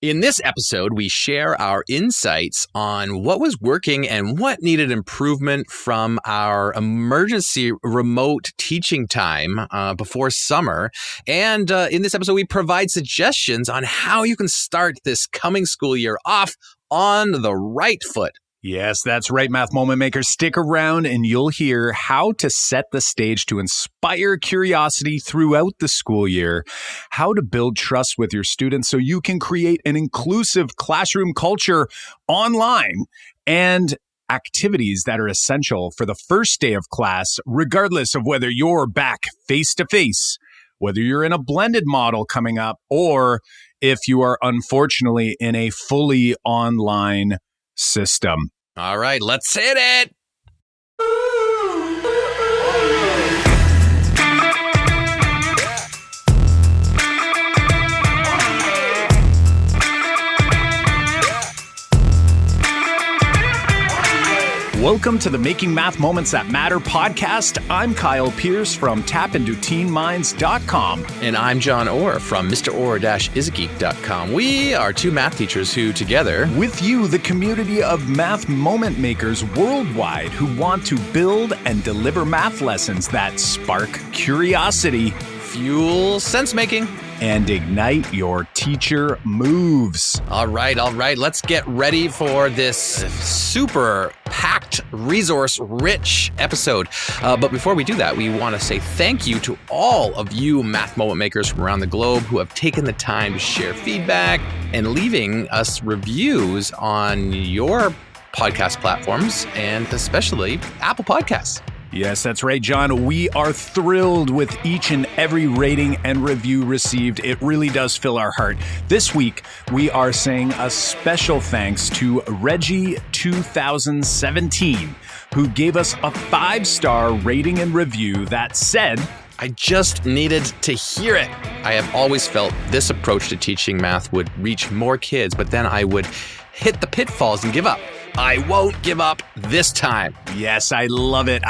In this episode, we share our insights on what was working and what needed improvement from our emergency remote teaching time before summer. And in this episode, we provide suggestions on how you can start this coming school year off on the right foot. Yes, that's right, Math Moment Makers. Stick around and you'll hear how to set the stage to inspire curiosity throughout the school year, how to build trust with your students so you can create an inclusive classroom culture online, and activities that are essential for the first day of class, regardless of whether you're back face-to-face, whether you're in a blended model coming up, or if you are unfortunately in a fully online system. All right, let's hit it. Welcome to the Making Math Moments That Matter podcast. I'm Kyle Pierce from tapintoteenminds.com. And I'm John Orr from mrorr-isageek.com. We are two math teachers who together, with you, the community of math moment makers worldwide who want to build and deliver math lessons that spark curiosity, fuel sense-making, and ignite your teacher moves. All right. Let's get ready for this super packed, resource-rich episode. But before we do that, we want to say thank you to all of you math moment makers from around the globe who have taken the time to share feedback and leaving us reviews on your podcast platforms, and especially Apple Podcasts. Yes, that's right, John. We are thrilled with each and every rating and review received. It really does fill our heart. This week, we are saying a special thanks to Reggie 2017, who gave us a 5-star rating and review that said, I just needed to hear it. I have always felt this approach to teaching math would reach more kids, but then I would hit the pitfalls and give up. I won't give up this time. Yes, I love it.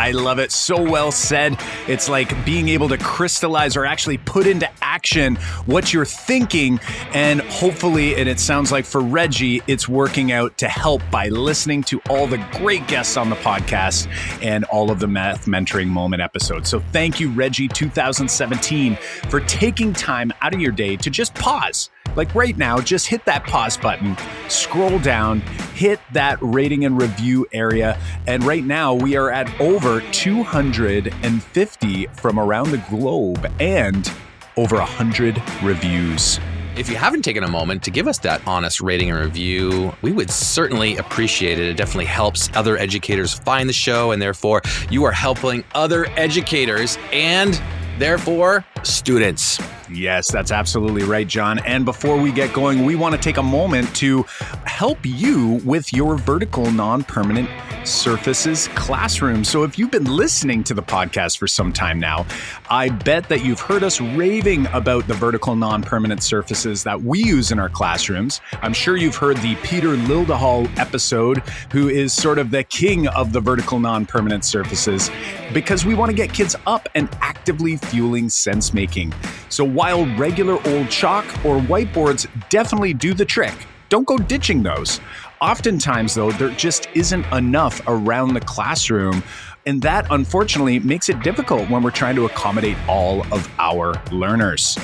So well said. It's like being able to crystallize or actually put into action what you're thinking. And hopefully, and it sounds like for Reggie, it's working out to help by listening to all the great guests on the podcast and all of the Math Mentoring Moment episodes. So thank you, Reggie 2017, for taking time out of your day to just pause. Like right now, just hit that pause button, scroll down, hit that rating and review area. And right now we are at over 250 from around the globe and over 100 reviews. If you haven't taken a moment to give us that honest rating and review, we would certainly appreciate it. It definitely helps other educators find the show, and therefore you are helping other educators and therefore students. Yes, that's absolutely right, John. And before we get going, we want to take a moment to help you with your vertical non-permanent surfaces classroom. So if you've been listening to the podcast for some time now, I bet that you've heard us raving about the vertical non-permanent surfaces that we use in our classrooms. I'm sure you've heard the Peter Lildehall episode, who is sort of the king of the vertical non-permanent surfaces, because we want to get kids up and actively fueling sense making. So while regular old chalk or whiteboards definitely do the trick, don't go ditching those. Oftentimes, though, there just isn't enough around the classroom, and that unfortunately makes it difficult when we're trying to accommodate all of our learners.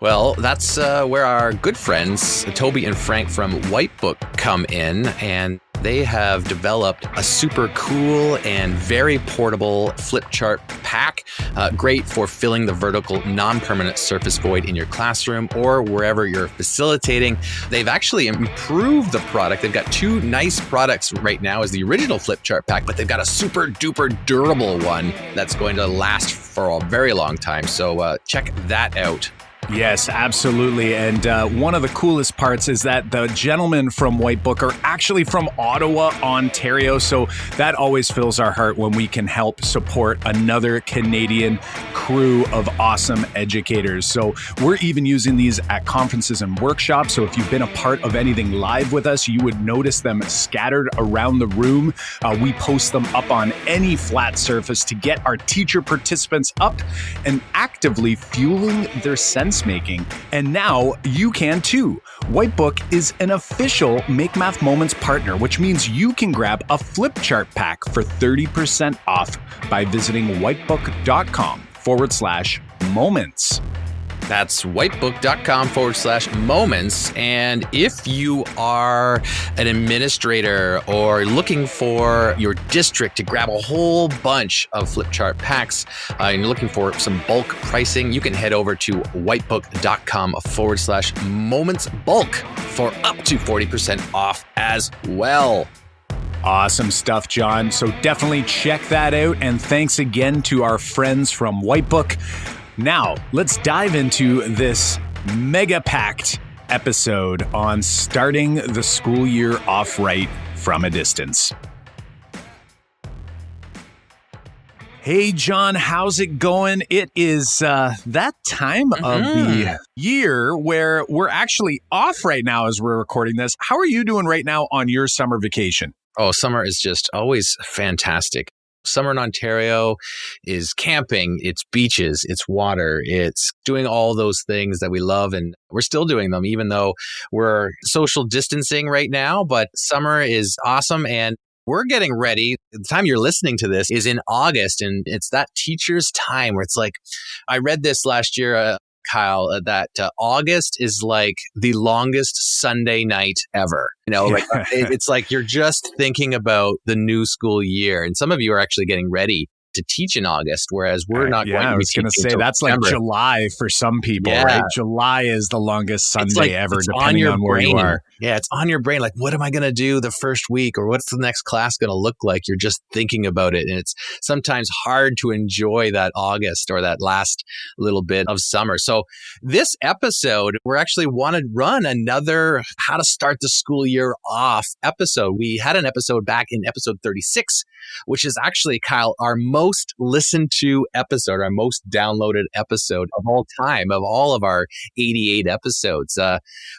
Well, that's where our good friends, Toby and Frank from Whitebook, come in, and they have developed a super cool and very portable flip chart pack, great for filling the vertical non-permanent surface void in your classroom or wherever you're facilitating. They've actually improved the product. They've got two nice products right now as the original flip chart pack, but they've got a super duper durable one that's going to last for a very long time. So check that out. Yes, absolutely. And one of the coolest parts is that the gentlemen from Whitebook are actually from Ottawa, Ontario. So that always fills our heart when we can help support another Canadian crew of awesome educators. So we're even using these at conferences and workshops. So if you've been a part of anything live with us, you would notice them scattered around the room. We post them up on any flat surface to get our teacher participants up and actively fueling their sense making, and now you can too. Whitebook is an official Make Math Moments partner, which means you can grab a flip chart pack for 30% off by visiting whitebook.com/moments. That's whitebook.com/moments. And if you are an administrator or looking for your district to grab a whole bunch of flip chart packs and you're looking for some bulk pricing, you can head over to whitebook.com/moments bulk for up to 40% off as well. Awesome stuff, John. So definitely check that out. And thanks again to our friends from Whitebook. Now, let's dive into this mega-packed episode on starting the school year off right from a distance. Hey, John, how's it going? It is that time of the year where we're actually off right now as we're recording this. How are you doing right now on your summer vacation? Oh, summer is just always fantastic. Summer in Ontario is camping, it's beaches, it's water, it's doing all those things that we love, and we're still doing them even though we're social distancing right now, but summer is awesome and we're getting ready. The time you're listening to this is in August, and it's that teacher's time where it's like, I read this last year, Kyle, that August is like the longest Sunday night ever. You know, like it's like you're just thinking about the new school year. And some of you are actually getting ready to teach in August, whereas we're not going to be. I was going to say that's September. Like July for some people, right? July is the longest Sunday ever, depending on where you are. Yeah, it's on your brain. Like, what am I going to do the first week, or what's the next class going to look like? You're just thinking about it, and it's sometimes hard to enjoy that August or that last little bit of summer. So this episode, we're actually want to run another how to start the school year off episode. We had an episode back in episode 36, which is actually, Kyle, our most listened to episode, our most downloaded episode of all time, of all of our 88 episodes.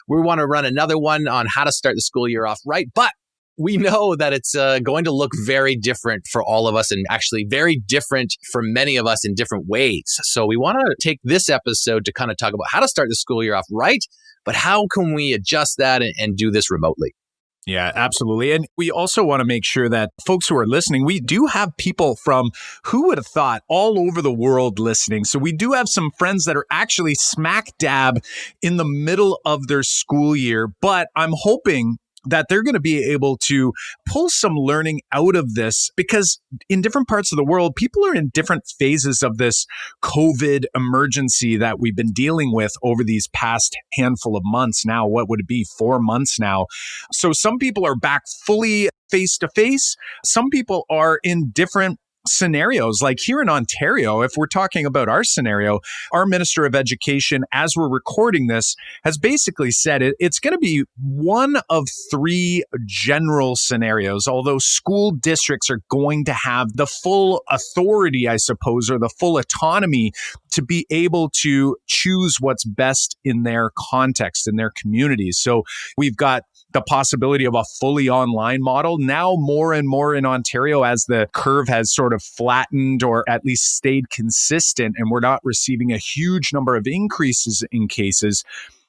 We want to run another one on how to start the school year off right, but we know that it's going to look very different for all of us, and actually very different for many of us in different ways. So we want to take this episode to kind of talk about how to start the school year off right, but how can we adjust that and do this remotely? Yeah, absolutely. And we also want to make sure that folks who are listening, we do have people from, who would have thought, all over the world listening. So we do have some friends that are actually smack dab in the middle of their school year, but I'm hoping that they're going to be able to pull some learning out of this, because in different parts of the world, people are in different phases of this COVID emergency that we've been dealing with over these past handful of months now. What would it be? 4 months now. So some people are back fully face to face. Some people are in different scenarios. Like here in Ontario, if we're talking about our scenario, our Minister of Education, as we're recording this, has basically said it's going to be one of 3 general scenarios, although school districts are going to have the full authority, I suppose, or the full autonomy to be able to choose what's best in their context, in their communities. So we've got the possibility of a fully online model now more and more in Ontario as the curve has sort of flattened or at least stayed consistent, and we're not receiving a huge number of increases in cases.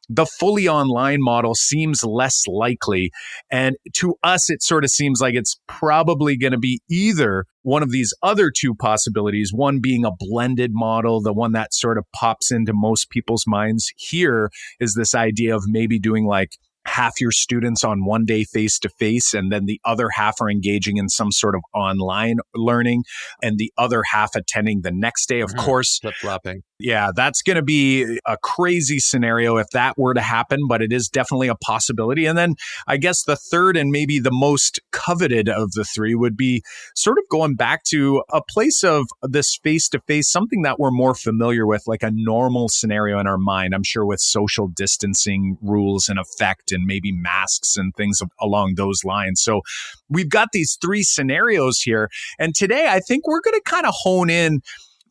The fully online model seems less likely. And to us, it sort of seems like it's probably going to be either one of these other 2 possibilities, one being a blended model. The one that sort of pops into most people's minds here is this idea of maybe doing like half your students on one day face-to-face, and then the other half are engaging in some sort of online learning, and the other half attending the next day. Of course, flip-flopping. Yeah, that's going to be a crazy scenario if that were to happen, but it is definitely a possibility. And then I guess the third and maybe the most coveted of the 3 would be sort of going back to a place of this face-to-face, something that we're more familiar with, like a normal scenario in our mind, I'm sure, with social distancing rules in effect and maybe masks and things along those lines. So we've got these 3 scenarios here. And today, I think we're going to kind of hone in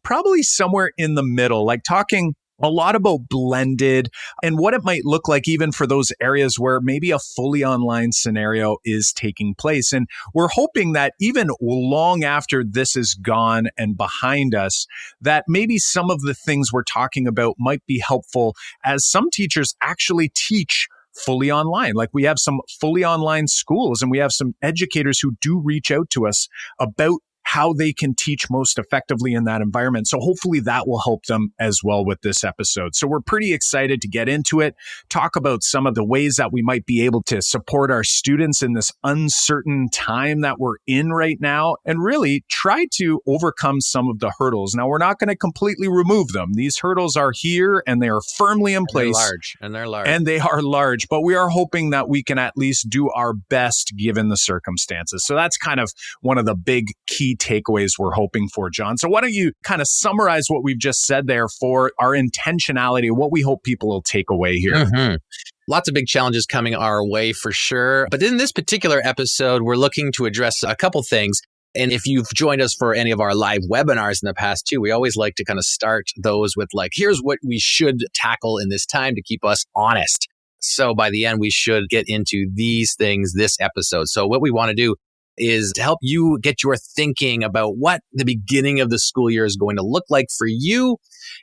probably somewhere in the middle, like talking a lot about blended and what it might look like even for those areas where maybe a fully online scenario is taking place. And we're hoping that even long after this is gone and behind us, that maybe some of the things we're talking about might be helpful, as some teachers actually teach fully online. Like, we have some fully online schools and we have some educators who do reach out to us about how they can teach most effectively in that environment. So hopefully that will help them as well with this episode. So we're pretty excited to get into it, talk about some of the ways that we might be able to support our students in this uncertain time that we're in right now, and really try to overcome some of the hurdles. Now, we're not going to completely remove them. These hurdles are here and they are firmly in place. They're large. And they are large, but we are hoping that we can at least do our best given the circumstances. So that's kind of one of the big key takeaways we're hoping for, John. So why don't you kind of summarize what we've just said there for our intentionality, what we hope people will take away here. Mm-hmm. Lots of big challenges coming our way for sure. But in this particular episode, we're looking to address a couple things. And if you've joined us for any of our live webinars in the past too, we always like to kind of start those with like, here's what we should tackle in this time to keep us honest. So by the end, we should get into these things this episode. So what we want to do is to help you get your thinking about what the beginning of the school year is going to look like for you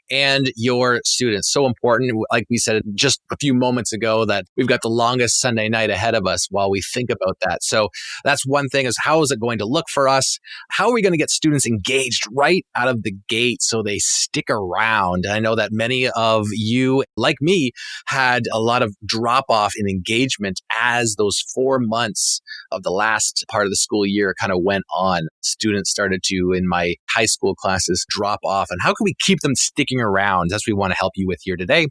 and your students. So important, like we said just a few moments ago, that we've got the longest Sunday night ahead of us while we think about that. So that's one thing, is how is it going to look for us? How are we going to get students engaged right out of the gate so they stick around? I know that many of you, like me, had a lot of drop off in engagement as those 4 months of the last part of the school year kind of went on. Students started to, in my high school classes, drop off. And how can we keep them sticking around? That's what we want to help you with here today.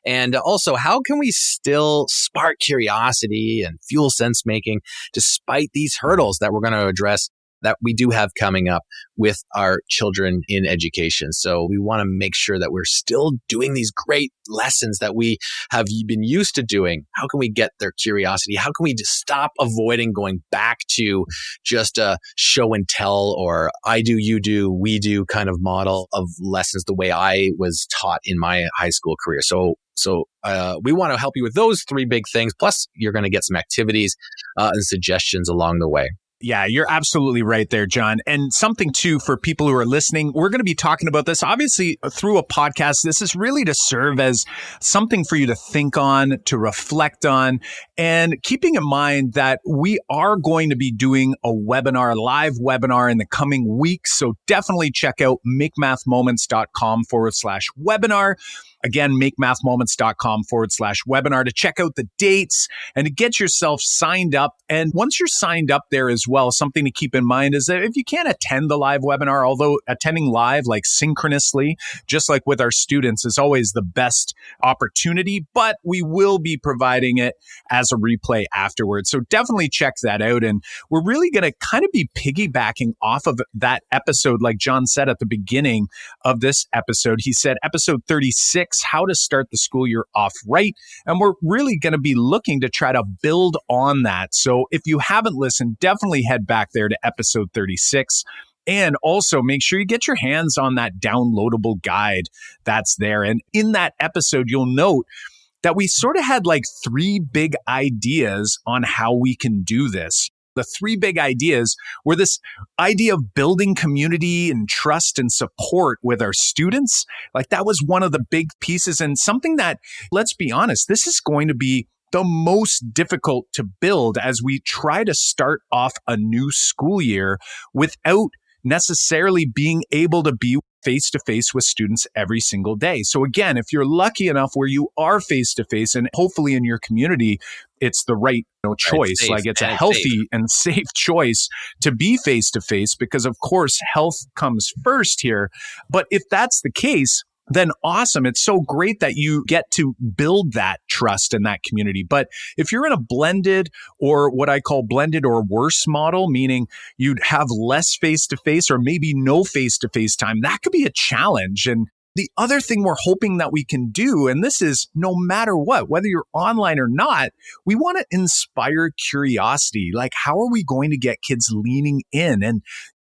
And also, how can we still spark curiosity and fuel sense making despite these hurdles that we're going to address that we do have coming up with our children in education? So we want to make sure that we're still doing these great lessons that we have been used to doing. How can we get their curiosity? How can we just stop avoiding going back to just a show and tell or I do, you do, we do kind of model of lessons the way I was taught in my high school career? So we want to help you with those 3 big things. Plus, you're going to get some activities and suggestions along the way. Yeah, you're absolutely right there, John. And something too, for people who are listening, we're going to be talking about this obviously through a podcast. This is really to serve as something for you to think on, to reflect on, and keeping in mind that we are going to be doing a live webinar in the coming weeks. So definitely check out makemathmoments.com/webinar. Again, makemathmoments.com/webinar to check out the dates and to get yourself signed up. And once you're signed up there as well, something to keep in mind is that if you can't attend the live webinar, although attending live, like synchronously, just like with our students, is always the best opportunity, but we will be providing it as a replay afterwards. So definitely check that out. And we're really going to kind of be piggybacking off of that episode, like John said at the beginning of this episode. He said, episode 36, how to start the school year off right. And we're really going to be looking to try to build on that. So if you haven't listened, definitely head back there to episode 36. And also make sure you get your hands on that downloadable guide that's there. And in that episode, you'll note that we sort of had like 3 big ideas on how we can do this. The 3 big ideas were this idea of building community and trust and support with our students. Like, that was one of the big pieces, and something that, let's be honest, this is going to be the most difficult to build as we try to start off a new school year without necessarily being able to be face-to-face with students every single day. So again, if you're lucky enough where you are face-to-face, and hopefully in your community, it's the right choice. Safe, like, it's a healthy and safe choice to be face-to-face, because of course, health comes first here. But if that's the case, then awesome. It's so great that you get to build that trust in that community. But if you're in a blended, or what I call blended or worse model, meaning you'd have less face-to-face or maybe no face-to-face time, that could be a challenge. And the other thing we're hoping that we can do, and this is no matter what, whether you're online or not, we want to inspire curiosity. Like, how are we going to get kids leaning in? And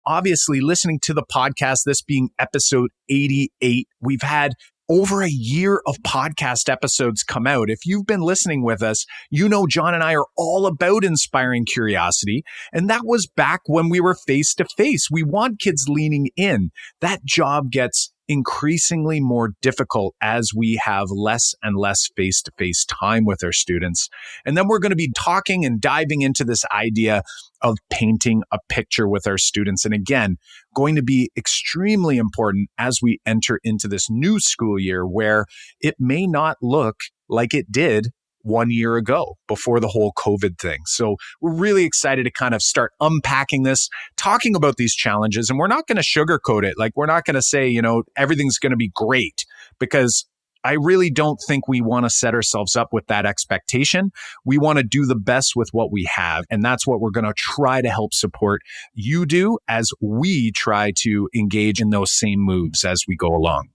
obviously, listening to the podcast, this being episode 88, we've had over a year of podcast episodes come out. If you've been listening with us, you know John and I are all about inspiring curiosity. And that was back when we were face to face. We want kids leaning in. That job gets increasingly more difficult as we have less and less face-to-face time with our students. And then we're going to be talking and diving into this idea of painting a picture with our students. And again, going to be extremely important as we enter into this new school year where it may not look like it did 1 year ago before the whole COVID thing. So we're really excited to kind of start unpacking this, talking about these challenges. And we're not going to sugarcoat it. Like, we're not going to say, everything's going to be great, because I really don't think we want to set ourselves up with that expectation. We want to do the best with what we have. And that's what we're going to try to help support you do as we try to engage in those same moves as we go along.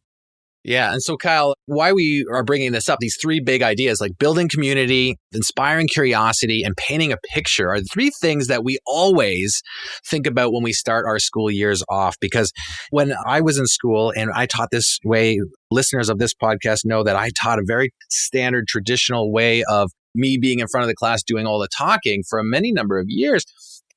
Yeah. And so, Kyle, why we are bringing this up, these three big ideas like building community, inspiring curiosity, and painting a picture are the three things that we always think about when we start our school years off. Because when I was in school and I taught this way, listeners of this podcast know that I taught a very standard traditional way of me being in front of the class doing all the talking for a many number of years.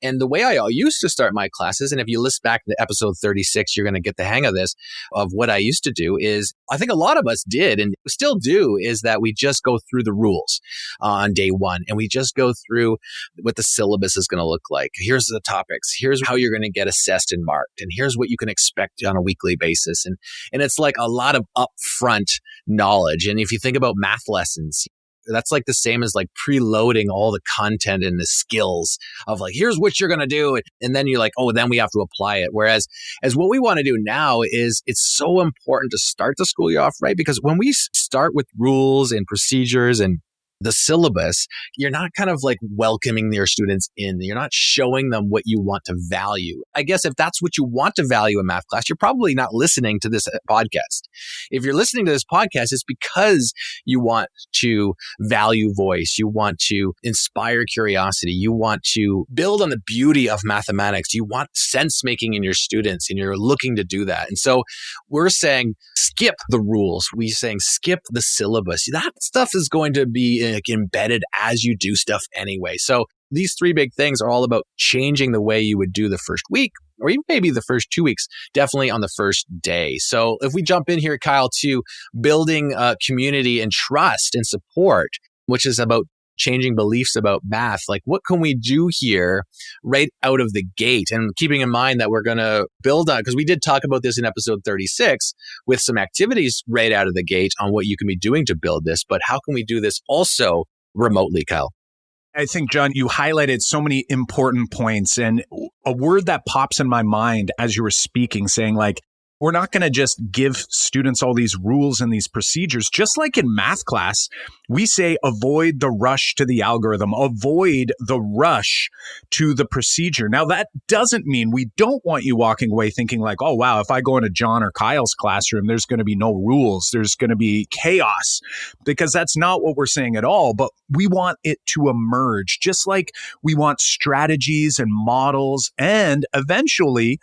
And the way I used to start my classes, and if you listen back to episode 36, you're going to get the hang of this, of what I used to do is, I think a lot of us did and still do, is that we just go through the rules on day one. And we just go through what the syllabus is going to look like. Here's the topics. Here's how you're going to get assessed and marked. And here's what you can expect on a weekly basis. And it's like a lot of upfront knowledge. And if you think about math lessons, that's like the same as like preloading all the content and the skills of like, here's what you're going to do. And then you're like, oh, then we have to apply it. Whereas as what we want to do now is it's so important to start the school year off right. Because when we start with rules and procedures and the syllabus, you're not kind of like welcoming your students in. You're not showing them what you want to value. I guess if that's what you want to value in math class, you're probably not listening to this podcast. If you're listening to this podcast, it's because you want to value voice. You want to inspire curiosity. You want to build on the beauty of mathematics. You want sense making in your students, and you're looking to do that. And so we're saying skip the rules. We're saying skip the syllabus. That stuff is going to be embedded as you do stuff anyway. So these three big things are all about changing the way you would do the first week, or even maybe the first 2 weeks, definitely on the first day. So if we jump in here, Kyle, to building community and trust and support, which is about changing beliefs about math, like what can we do here right out of the gate? And keeping in mind that we're going to build on, because we did talk about this in episode 36 with some activities right out of the gate on what you can be doing to build this, but how can we do this also remotely, Kyle? I think, John, you highlighted so many important points, and a word that pops in my mind as you were speaking, saying like, we're not going to just give students all these rules and these procedures. Just like in math class, we say avoid the rush to the algorithm, avoid the rush to the procedure. Now, that doesn't mean we don't want you walking away thinking like, oh, wow, if I go into John or Kyle's classroom, there's going to be no rules. There's going to be chaos, because that's not what we're saying at all. But we want it to emerge, just like we want strategies and models and eventually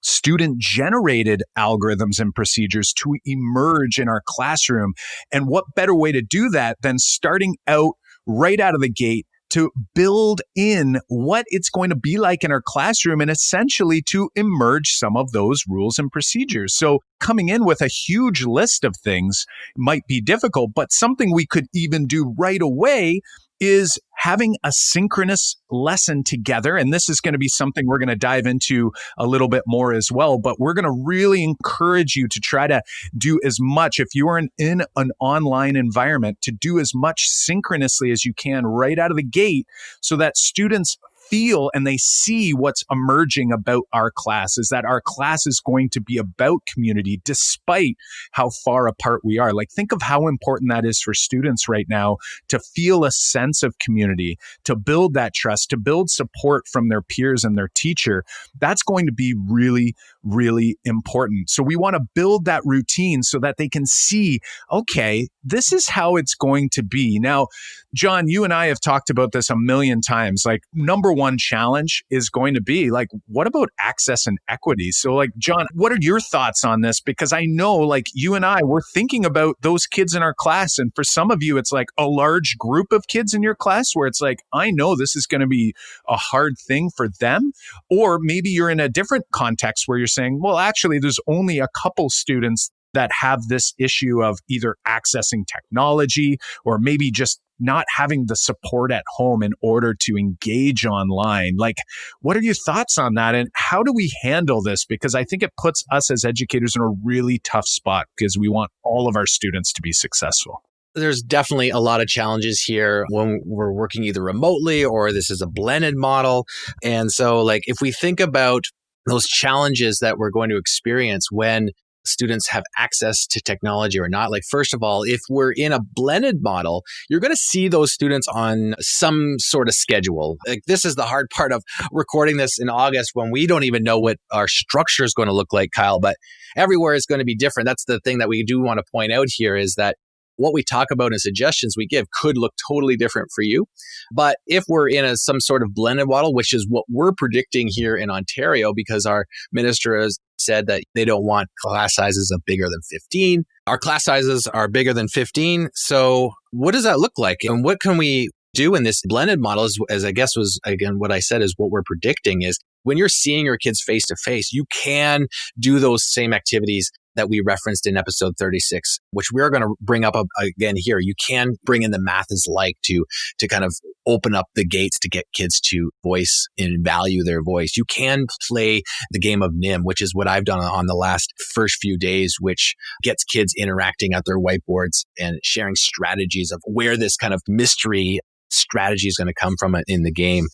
student-generated algorithms and procedures to emerge in our classroom. And what better way to do that than starting out right out of the gate to build in what it's going to be like in our classroom and essentially to emerge some of those rules and procedures. So coming in with a huge list of things might be difficult, but something we could even do right away is having a synchronous lesson together. And this is going to be something we're going to dive into a little bit more as well. But we're going to really encourage you to try to do as much, if you are in an online environment, to do as much synchronously as you can right out of the gate so that students feel and they see what's emerging about our class, is that our class is going to be about community despite how far apart we are. Like, think of how important that is for students right now to feel a sense of community, to build that trust, to build support from their peers and their teacher. That's going to be really, really important. So we want to build that routine so that they can see, okay, this is how it's going to be. Now, John, you and I have talked about this a million times. Like, number one challenge is going to be like, what about access and equity? So like, John, what are your thoughts on this? Because I know like you and I, we're thinking about those kids in our class. And for some of you, it's like a large group of kids in your class where it's like, I know this is going to be a hard thing for them. Or maybe you're in a different context where you're saying, well, actually, there's only a couple students that have this issue of either accessing technology or maybe just not having the support at home in order to engage online. Like, what are your thoughts on that? And how do we handle this? Because I think it puts us as educators in a really tough spot because we want all of our students to be successful. There's definitely a lot of challenges here when we're working either remotely or this is a blended model. And so like, if we think about those challenges that we're going to experience when students have access to technology or not. Like, first of all, if we're in a blended model, you're going to see those students on some sort of schedule. Like, this is the hard part of recording this in August when we don't even know what our structure is going to look like, Kyle, but everywhere is going to be different. That's the thing that we do want to point out here is that what we talk about and suggestions we give could look totally different for you. But if we're in some sort of blended model, which is what we're predicting here in Ontario, because our minister has said that they don't want class sizes of bigger than 15. Our class sizes are bigger than 15. So what does that look like? And what can we do in this blended model, as I guess was, again, what I said is what we're predicting is when you're seeing your kids face to face, you can do those same activities that we referenced in episode 36, which we're going to bring up again here. You can bring in the math is like to kind of open up the gates to get kids to voice and value their voice. You can play the game of NIM, which is what I've done on the last first few days, which gets kids interacting at their whiteboards and sharing strategies of where this kind of mystery strategy is going to come from in the game.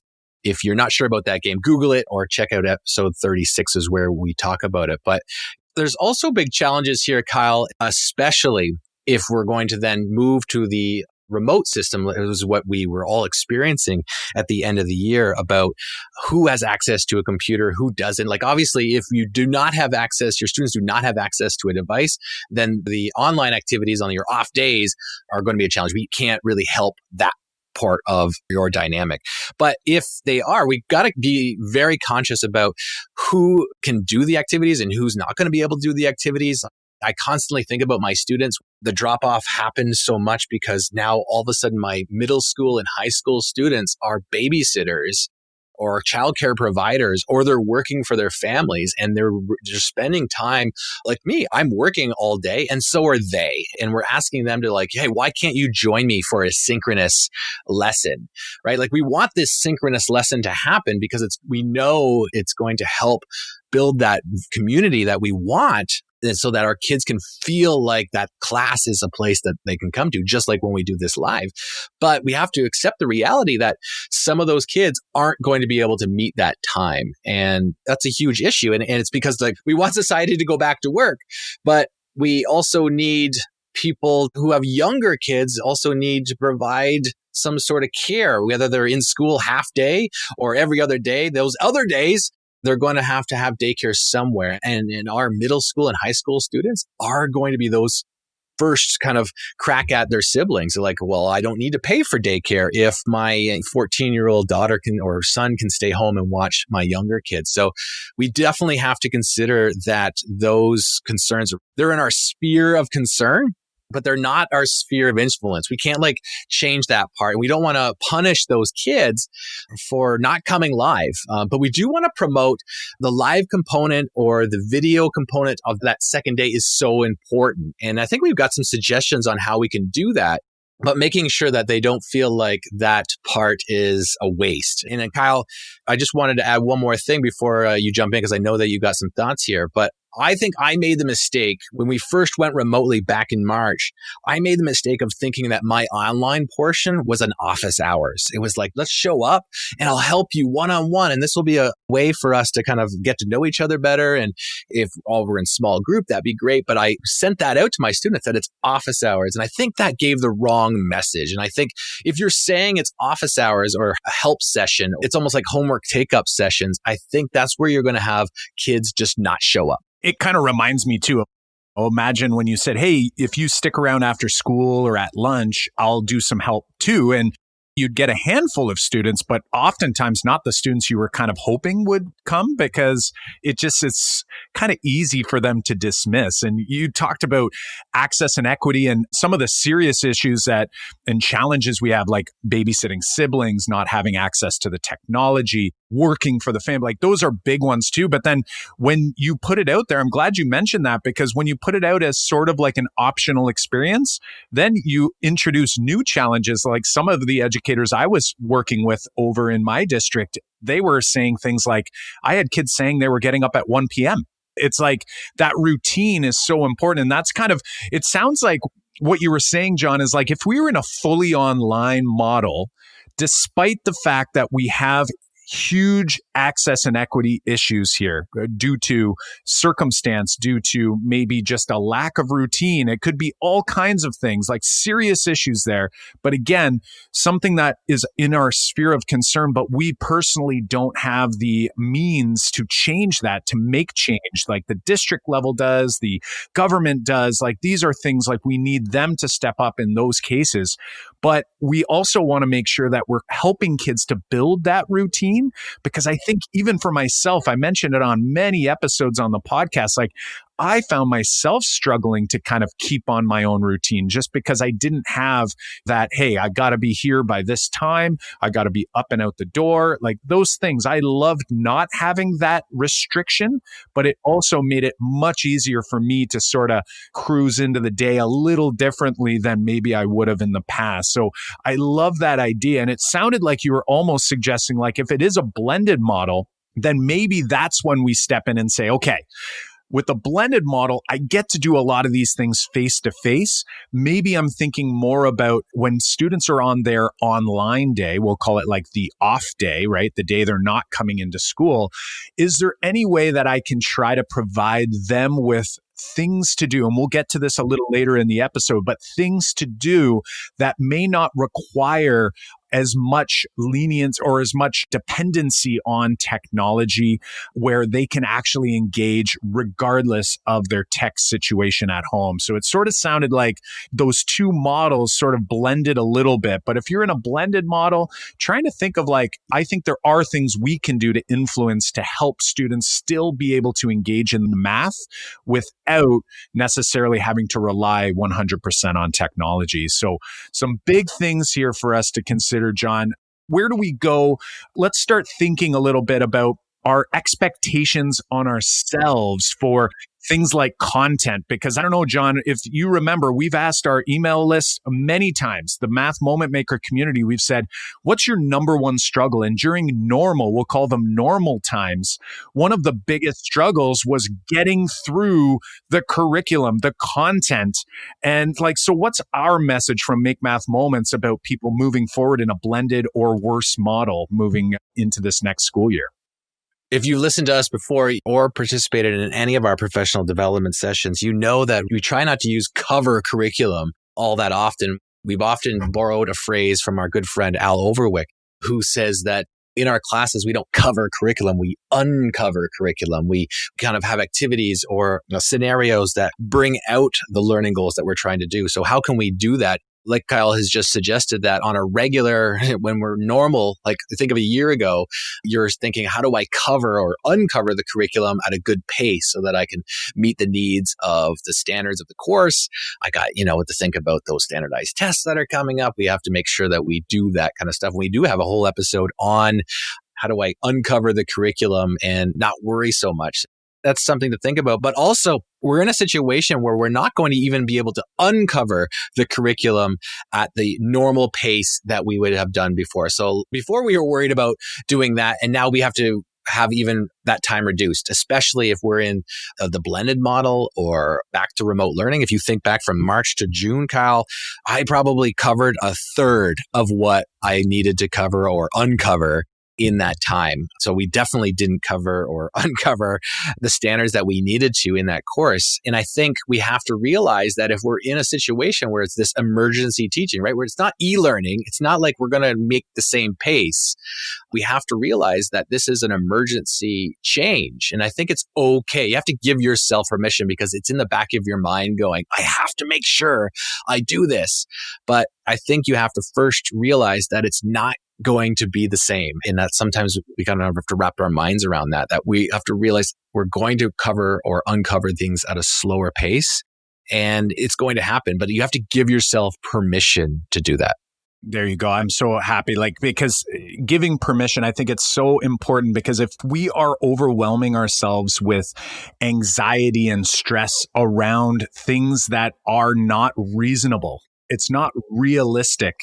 If you're not sure about that game, Google it or check out episode 36 is where we talk about it. But there's also big challenges here, Kyle, especially if we're going to then move to the remote system. It was what we were all experiencing at the end of the year about who has access to a computer, who doesn't. Like, obviously, if you do not have access, your students do not have access to a device, then the online activities on your off days are going to be a challenge. We can't really help that part of your dynamic. But if they are, we've got to be very conscious about who can do the activities and who's not going to be able to do the activities. I constantly think about my students. The drop-off happens so much because now all of a sudden my middle school and high school students are babysitters or childcare providers, or they're working for their families and they're spending time like me. I'm working all day and so are they. And we're asking them to like, hey, why can't you join me for a synchronous lesson, right? Like, we want this synchronous lesson to happen because we know it's going to help build that community that we want, and so that our kids can feel like that class is a place that they can come to, just like when we do this live. But we have to accept the reality that some of those kids aren't going to be able to meet that time. And that's a huge issue. And it's because like we want society to go back to work, but we also need people who have younger kids also need to provide some sort of care, whether they're in school half day or every other day. Those other days, they're going to have daycare somewhere. And in our middle school and high school students are going to be those first kind of crack at their siblings. They're like, well, I don't need to pay for daycare if my 14-year-old daughter or son can stay home and watch my younger kids. So we definitely have to consider that those concerns, they're in our sphere of concern, but they're not our sphere of influence. We can't like change that part. And we don't want to punish those kids for not coming live. But we do want to promote the live component or the video component of that second day is so important. And I think we've got some suggestions on how we can do that, but making sure that they don't feel like that part is a waste. And then Kyle, I just wanted to add one more thing before you jump in, because I know that you got some thoughts here, but I think I made the mistake when we first went remotely back in March. I made the mistake of thinking that my online portion was an office hours. It was like, let's show up and I'll help you one-on-one. And this will be a way for us to kind of get to know each other better. And if all we're in small group, that'd be great. But I sent that out to my students that it's office hours. And I think that gave the wrong message. And I think if you're saying it's office hours or a help session, it's almost like homework take-up sessions. I think that's where you're going to have kids just not show up. It kind of reminds me too of, imagine when you said, hey, if you stick around after school or at lunch, I'll do some help too. And you'd get a handful of students, but oftentimes not the students you were kind of hoping would come because it's kind of easy for them to dismiss. And you talked about access and equity and some of the serious issues and challenges we have, like babysitting siblings, not having access to the technology, working for the family. Like those are big ones too. But then when you put it out there, I'm glad you mentioned that, because when you put it out as sort of like an optional experience, then you introduce new challenges. Like some of the educators I was working with over in my district, they were saying things like, I had kids saying they were getting up at 1 p.m. It's like that routine is so important. And that's kind of, it sounds like what you were saying, John, is like if we were in a fully online model, despite the fact that we have huge access and equity issues here due to circumstance, due to maybe just a lack of routine. It could be all kinds of things, like serious issues there. But again, something that is in our sphere of concern, but we personally don't have the means to change that, to make change like the district level does, the government does. Like these are things like we need them to step up in those cases. But we also want to make sure that we're helping kids to build that routine, because I think even for myself, I mentioned it on many episodes on the podcast, like I found myself struggling to kind of keep on my own routine just because I didn't have that, hey, I got to be here by this time. I got to be up and out the door. Like those things. I loved not having that restriction, but it also made it much easier for me to sort of cruise into the day a little differently than maybe I would have in the past. So I love that idea. And it sounded like you were almost suggesting like if it is a blended model, then maybe that's when we step in and say, okay, with the blended model, I get to do a lot of these things face to face. Maybe I'm thinking more about when students are on their online day, we'll call it like the off day, right? The day they're not coming into school. Is there any way that I can try to provide them with things to do? And we'll get to this a little later in the episode, but things to do that may not require as much lenience or as much dependency on technology, where they can actually engage regardless of their tech situation at home. So it sort of sounded like those two models sort of blended a little bit. But if you're in a blended model, trying to think of like, I think there are things we can do to influence to help students still be able to engage in the math without necessarily having to rely 100% on technology. So some big things here for us to consider, John. Where do we go? Let's start thinking a little bit about our expectations on ourselves for things like content, because I don't know, John, if you remember, we've asked our email list many times, the Math Moment Maker community, we've said, what's your number one struggle? And during normal, we'll call them normal times, one of the biggest struggles was getting through the curriculum, the content. And like, so what's our message from Make Math Moments about people moving forward in a blended or worse model moving into this next school year? If you listened to us before or participated in any of our professional development sessions, you know that we try not to use cover curriculum all that often. We've often borrowed a phrase from our good friend Al Overwick, who says that in our classes, we don't cover curriculum, we uncover curriculum. We kind of have activities or scenarios that bring out the learning goals that we're trying to do. So how can we do that? Like Kyle has just suggested, that on a regular, when we're normal, like think of a year ago, you're thinking, how do I cover or uncover the curriculum at a good pace so that I can meet the needs of the standards of the course? I got, what to think about those standardized tests that are coming up. We have to make sure that we do that kind of stuff. We do have a whole episode on how do I uncover the curriculum and not worry so much. That's something to think about. But also, we're in a situation where we're not going to even be able to uncover the curriculum at the normal pace that we would have done before. So before we were worried about doing that, and now we have to have even that time reduced, especially if we're in the blended model or back to remote learning. If you think back from March to June, Kyle, I probably covered a third of what I needed to cover or uncover in that time. So we definitely didn't cover or uncover the standards that we needed to in that course. And I think we have to realize that if we're in a situation where it's this emergency teaching, right, where it's not e-learning, it's not like we're going to make the same pace. We have to realize that this is an emergency change. And I think it's okay. You have to give yourself permission because it's in the back of your mind going, I have to make sure I do this. But I think you have to first realize that it's not going to be the same. And that sometimes we kind of have to wrap our minds around that we have to realize we're going to cover or uncover things at a slower pace. And it's going to happen, but you have to give yourself permission to do that. There you go. I'm so happy, because giving permission, I think it's so important, because if we are overwhelming ourselves with anxiety and stress around things that are not reasonable, it's not realistic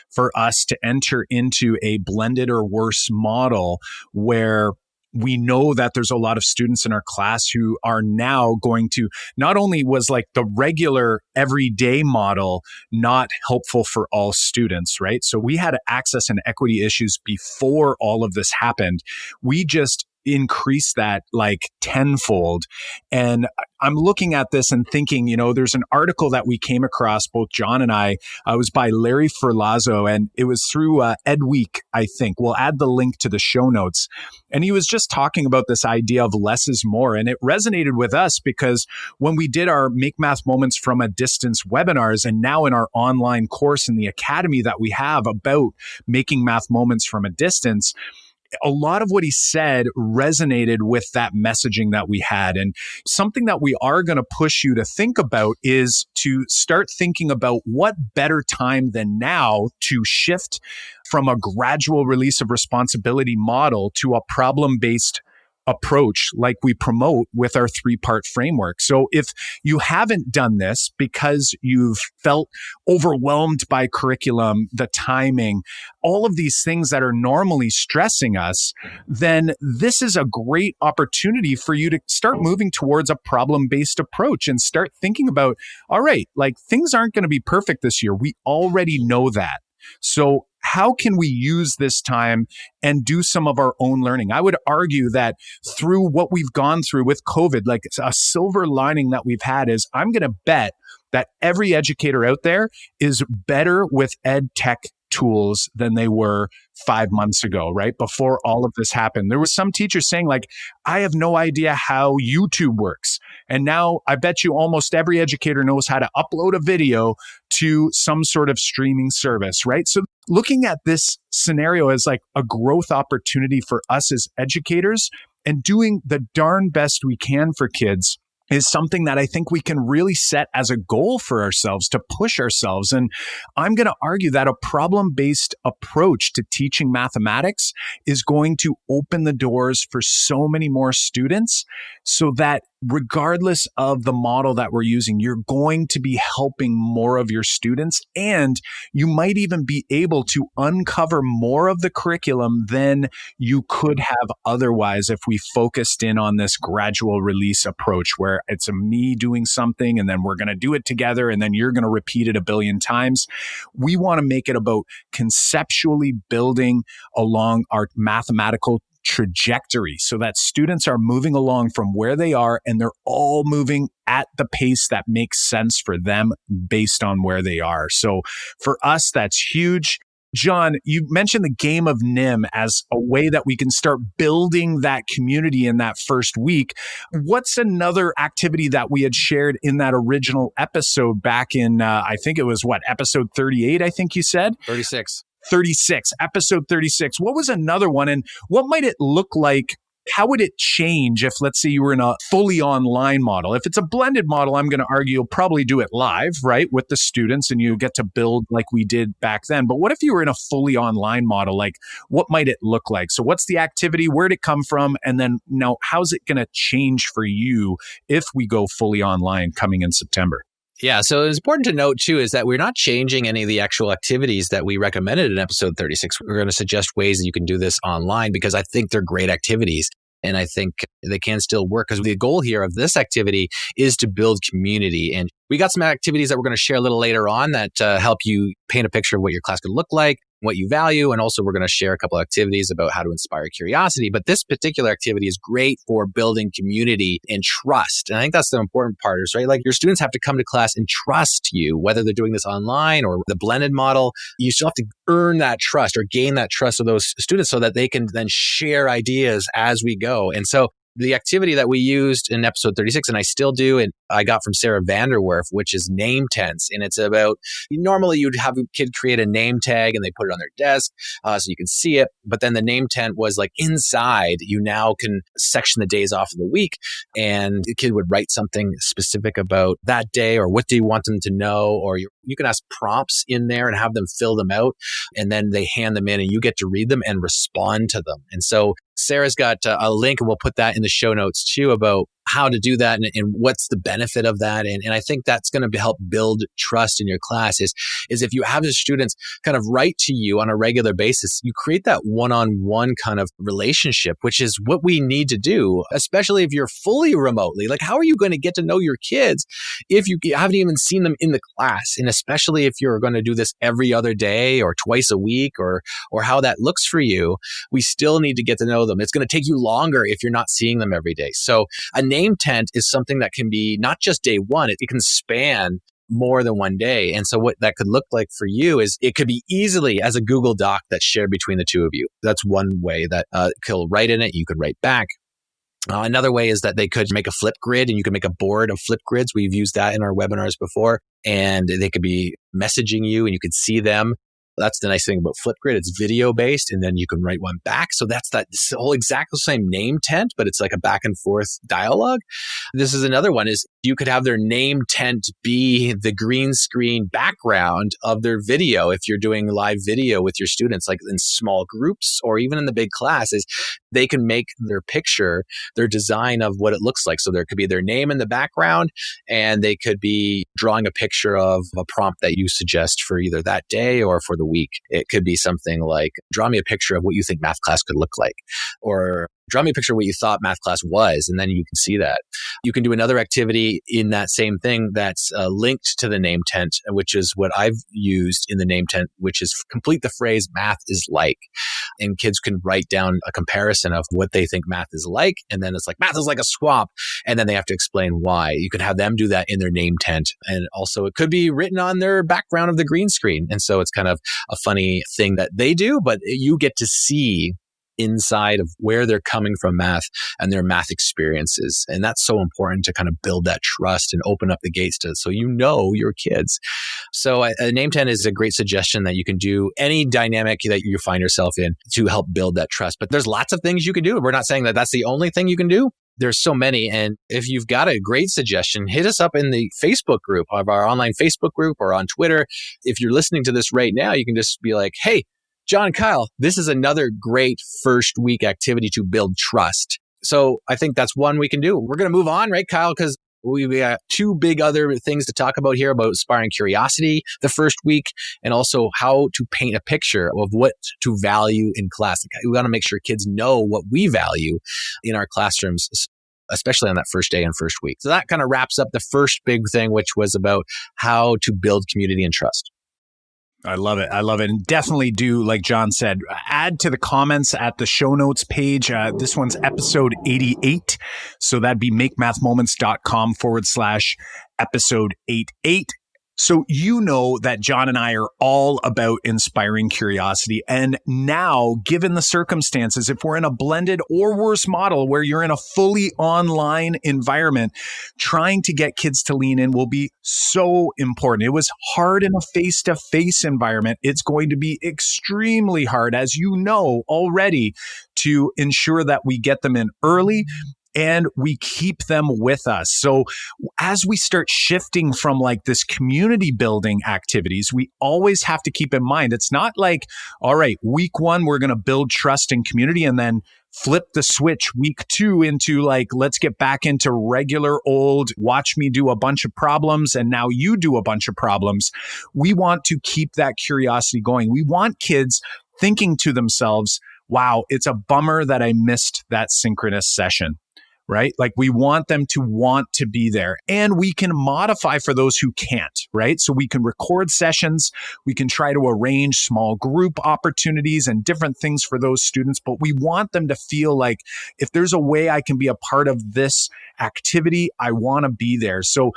for us to enter into a blended or worse model where we know that there's a lot of students in our class who are now going to, not only was like the regular everyday model not helpful for all students, right? So we had access and equity issues before all of this happened. We just increase that like tenfold. And I'm looking at this and thinking, there's an article that we came across, both John and I, it was by Larry Ferlazzo, and it was through Ed Week, I think. We'll add the link to the show notes. And he was just talking about this idea of less is more. And it resonated with us because when we did our Make Math Moments from a Distance webinars, and now in our online course in the academy that we have about making math moments from a distance, a lot of what he said resonated with that messaging that we had. And something that we are going to push you to think about is to start thinking about what better time than now to shift from a gradual release of responsibility model to a problem-based approach like we promote with our 3-part framework. So if you haven't done this because you've felt overwhelmed by curriculum, the timing, all of these things that are normally stressing us, then this is a great opportunity for you to start moving towards a problem-based approach and start thinking about, all right, like things aren't going to be perfect this year. We already know that. So how can we use this time and do some of our own learning? I would argue that through what we've gone through with COVID, like a silver lining that we've had is I'm going to bet that every educator out there is better with ed tech tools than they were 5 months ago, right? Before all of this happened. There was some teachers saying like, I have no idea how YouTube works. And now I bet you almost every educator knows how to upload a video to some sort of streaming service, right? So looking at this scenario as like a growth opportunity for us as educators and doing the darn best we can for kids is something that I think we can really set as a goal for ourselves to push ourselves. And I'm going to argue that a problem-based approach to teaching mathematics is going to open the doors for so many more students so that regardless of the model that we're using, you're going to be helping more of your students, and you might even be able to uncover more of the curriculum than you could have otherwise if we focused in on this gradual release approach where it's me doing something and then we're going to do it together and then you're going to repeat it a billion times. We want to make it about conceptually building along our mathematical trajectory so that students are moving along from where they are and they're all moving at the pace that makes sense for them based on where they are. So for us, that's huge. John, you mentioned the game of NIM as a way that we can start building that community in that first week. What's another activity that we had shared in that original episode back in, I think it was episode 38, I think you said? 36, episode 36. What was another one? And what might it look like? How would it change if, let's say, you were in a fully online model? If it's a blended model, I'm going to argue you'll probably do it live, right, with the students, and you get to build like we did back then. But what if you were in a fully online model? Like, what might it look like? So what's the activity? Where'd it come from? And then now, how's it going to change for you if we go fully online coming in September? Yeah, so it's important to note too is that we're not changing any of the actual activities that we recommended in episode 36. We're going to suggest ways that you can do this online because I think they're great activities. And I think they can still work because the goal here of this activity is to build community. And we got some activities that we're going to share a little later on that help you paint a picture of what your class could look like, what you value. And also we're going to share a couple of activities about how to inspire curiosity. But this particular activity is great for building community and trust. And I think that's the important part is, right? Like your students have to come to class and trust you, whether they're doing this online or the blended model. You still have to earn that trust or gain that trust of those students so that they can then share ideas as we go. And so the activity that we used in episode 36, and I still do, and I got from Sarah Vanderwerf, which is name tents. And it's about, normally you'd have a kid create a name tag and they put it on their desk so you can see it. But then the name tent was like inside, you now can section the days off of the week. And the kid would write something specific about that day or what do you want them to know? Or you can ask prompts in there and have them fill them out. And then they hand them in and you get to read them and respond to them. And so Sarah's got a link, and we'll put that in the show notes too about how to do that and what's the benefit of that. And I think that's going to help build trust in your class is if you have the students kind of write to you on a regular basis, you create that one-on-one kind of relationship, which is what we need to do, especially if you're fully remotely. Like, how are you going to get to know your kids if you haven't even seen them in the class? And especially if you're going to do this every other day or twice a week or how that looks for you, we still need to get to know them. It's going to take you longer if you're not seeing them every day. So a name tent is something that can be not just day one, it can span more than one day. And so what that could look like for you is it could be easily as a Google Doc that's shared between the two of you. That's one way that he'll write in it. You could write back. Another way is that they could make a flip grid and you can make a board of flip grids. We've used that in our webinars before, and they could be messaging you and you could see them. That's the nice thing about Flipgrid. It's video based, and then you can write one back. So that's that whole exact same name tent, but it's like a back and forth dialogue. This is another one is you could have their name tent be the green screen background of their video. If you're doing live video with your students, like in small groups or even in the big classes, they can make their picture, their design of what it looks like. So there could be their name in the background, and they could be drawing a picture of a prompt that you suggest for either that day or for the week. It could be something like, draw me a picture of what you think math class could look like, or draw me a picture of what you thought math class was, and then you can see that. You can do another activity in that same thing that's linked to the name tent, which is what I've used in the name tent, which is complete the phrase math is like. And kids can write down a comparison of what they think math is like. And then it's like, math is like a swamp. And then they have to explain why. You could have them do that in their name tent. And also it could be written on their background of the green screen. And so it's kind of a funny thing that they do, but you get to see inside of where they're coming from math and their math experiences. And that's so important to kind of build that trust and open up the gates to, so you know your kids. So a name tent is a great suggestion that you can do any dynamic that you find yourself in to help build that trust. But there's lots of things you can do. We're not saying that that's the only thing you can do. There's so many. And if you've got a great suggestion, hit us up in the Facebook group of our online Facebook group or on Twitter. If you're listening to this right now, you can just be like, hey, John, Kyle, this is another great first week activity to build trust. So I think that's one we can do. We're going to move on, right, Kyle? Because we got two big other things to talk about here about inspiring curiosity the first week, and also how to paint a picture of what to value in class. We want to make sure kids know what we value in our classrooms, especially on that first day and first week. So that kind of wraps up the first big thing, which was about how to build community and trust. I love it. I love it. And definitely do, like John said, add to the comments at the show notes page. This one's episode 88. So that'd be makemathmoments.com/episode 88. So you know that John and I are all about inspiring curiosity. And now, given the circumstances, if we're in a blended or worse model where you're in a fully online environment, trying to get kids to lean in will be so important. It was hard in a face-to-face environment. It's going to be extremely hard, as you know already, to ensure that we get them in early and we keep them with us. So as we start shifting from like this community building activities, we always have to keep in mind, it's not like, all right, week 1, we're going to build trust and community and then flip the switch week 2 into like, let's get back into regular old, watch me do a bunch of problems and now you do a bunch of problems. We want to keep that curiosity going. We want kids thinking to themselves, wow, it's a bummer that I missed that synchronous session, right? Like we want them to want to be there, and we can modify for those who can't, right? So we can record sessions, we can try to arrange small group opportunities and different things for those students, but we want them to feel like if there's a way I can be a part of this activity, I want to be there. So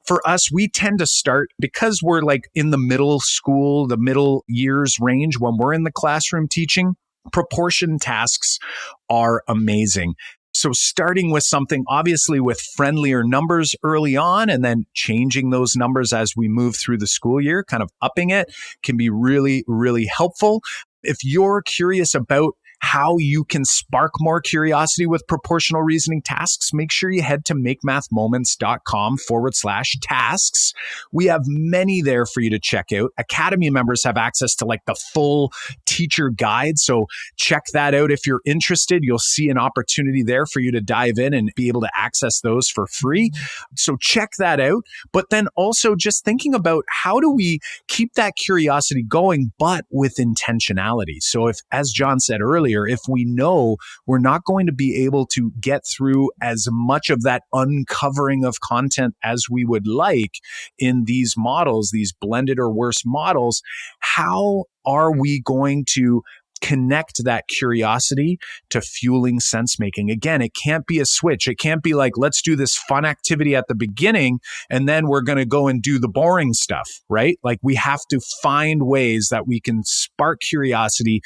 for us, we tend to start, because we're like in the middle school, the middle years range when we're in the classroom teaching, proportion tasks are amazing. So starting with something obviously with friendlier numbers early on and then changing those numbers as we move through the school year, kind of upping it, can be really, really helpful. If you're curious about how you can spark more curiosity with proportional reasoning tasks, make sure you head to makemathmoments.com/tasks. We have many there for you to check out. Academy members have access to like the full teacher guide. So check that out if you're interested. You'll see an opportunity there for you to dive in and be able to access those for free. So check that out. But then also just thinking about how do we keep that curiosity going, but with intentionality. So if, as John said earlier, if we know we're not going to be able to get through as much of that uncovering of content as we would like in these models, these blended or worse models, how are we going to connect that curiosity to fueling sense making? Again, it can't be a switch. It can't be like, let's do this fun activity at the beginning and then we're going to go and do the boring stuff, right? Like we have to find ways that we can spark curiosity